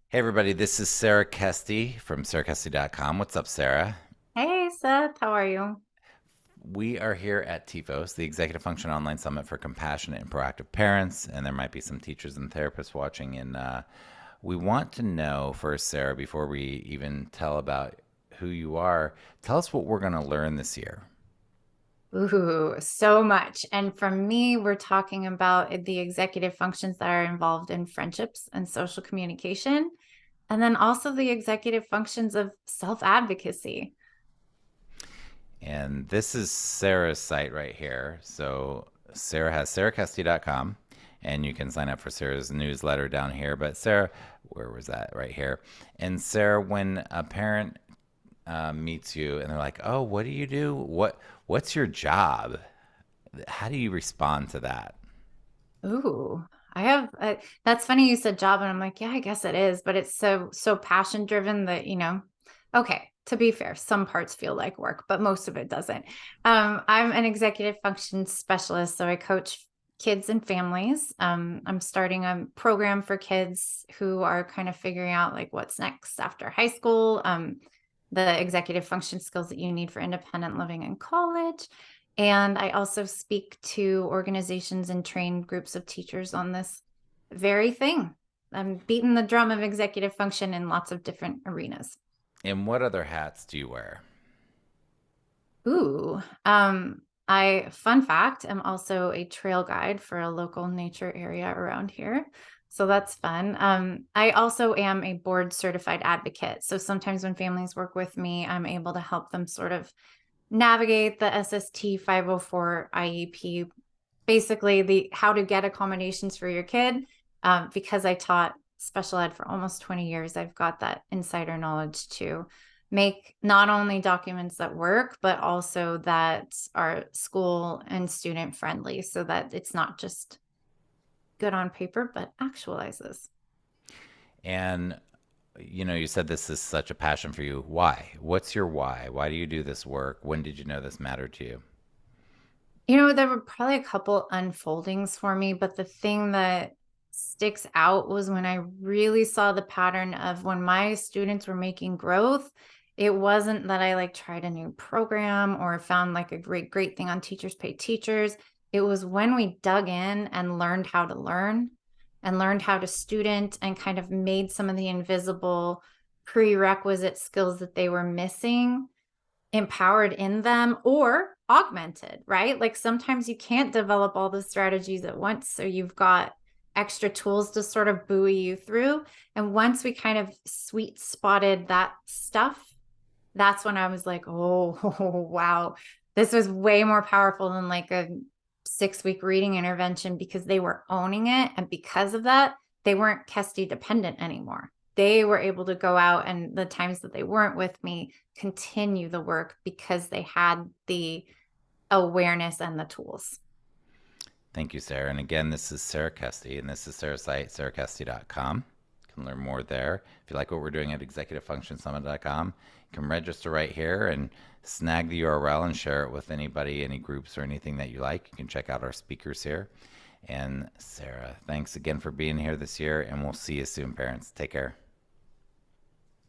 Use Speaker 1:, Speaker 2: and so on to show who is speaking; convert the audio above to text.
Speaker 1: Hey everybody, this is Sarah Kesty from sarahkesty.com. What's up, Sarah?
Speaker 2: Hey Seth, how are you?
Speaker 1: We are here at TEFOS, the Executive Function Online Summit for Compassionate and Proactive Parents, and there might be some teachers and therapists watching. And we want to know first, Sarah, before we even tell about who you are, tell us what we're going to learn this year.
Speaker 2: Ooh, so much. And for me, we're talking about the executive functions that are involved in friendships and social communication, and then also the executive functions of self-advocacy.
Speaker 1: And this is Sarah's site right here. So Sarah has sarahkesty.com, and you can sign up for Sarah's newsletter down here. But Sarah, where was that? Right here. And Sarah, when a parent meets you and they're like, "Oh, what do you do? What's your job?" How do you respond to that?
Speaker 2: Ooh, I have that's funny you said job, and I'm like, yeah, I guess it is, but it's so passion driven that, okay, to be fair, some parts feel like work, but most of it doesn't. I'm an executive function specialist, so I coach kids and families. I'm starting a program for kids who are kind of figuring out like what's next after high school, the executive function skills that you need for independent living in college. And I also speak to organizations and train groups of teachers on this very thing. I'm beating the drum of executive function in lots of different arenas.
Speaker 1: And what other hats do you wear?
Speaker 2: Ooh, fun fact, I'm also a trail guide for a local nature area around here. So that's fun. I also am a board certified advocate. So sometimes when families work with me, I'm able to help them sort of navigate the SST 504 IEP, basically the how to get accommodations for your kid. Because I taught special ed for almost 20 years, I've got that insider knowledge to make not only documents that work, but also that are school and student friendly so that it's not just good on paper, but actualizes.
Speaker 1: And you said this is such a passion for you. Why? What's your why? Why do you do this work? When did you know this mattered to you?
Speaker 2: There were probably a couple unfoldings for me, but the thing that sticks out was when I really saw the pattern of when my students were making growth. It wasn't that I like tried a new program or found like a great thing on Teachers Pay Teachers. It was when we dug in and learned how to learn and learned how to student and kind of made some of the invisible prerequisite skills that they were missing empowered in them or augmented, right? Like sometimes you can't develop all the strategies at once. So you've got extra tools to sort of buoy you through. And once we kind of sweet spotted that stuff, that's when I was like, oh, wow, this was way more powerful than like a 6 week reading intervention because they were owning it. And because of that, they weren't Kesty dependent anymore. They were able to go out and the times that they weren't with me, continue the work because they had the awareness and the tools.
Speaker 1: Thank you, Sarah. And again, this is Sarah Kesty, and this is Sarah's site, sarahkesty.com. You can learn more there. If you like what we're doing at executivefunctionsummit.com, you can register right here and snag the URL and share it with anybody, any groups, or anything that you like. You can check out our speakers here. And Sarah, thanks again for being here this year, and we'll see you soon, parents. Take care.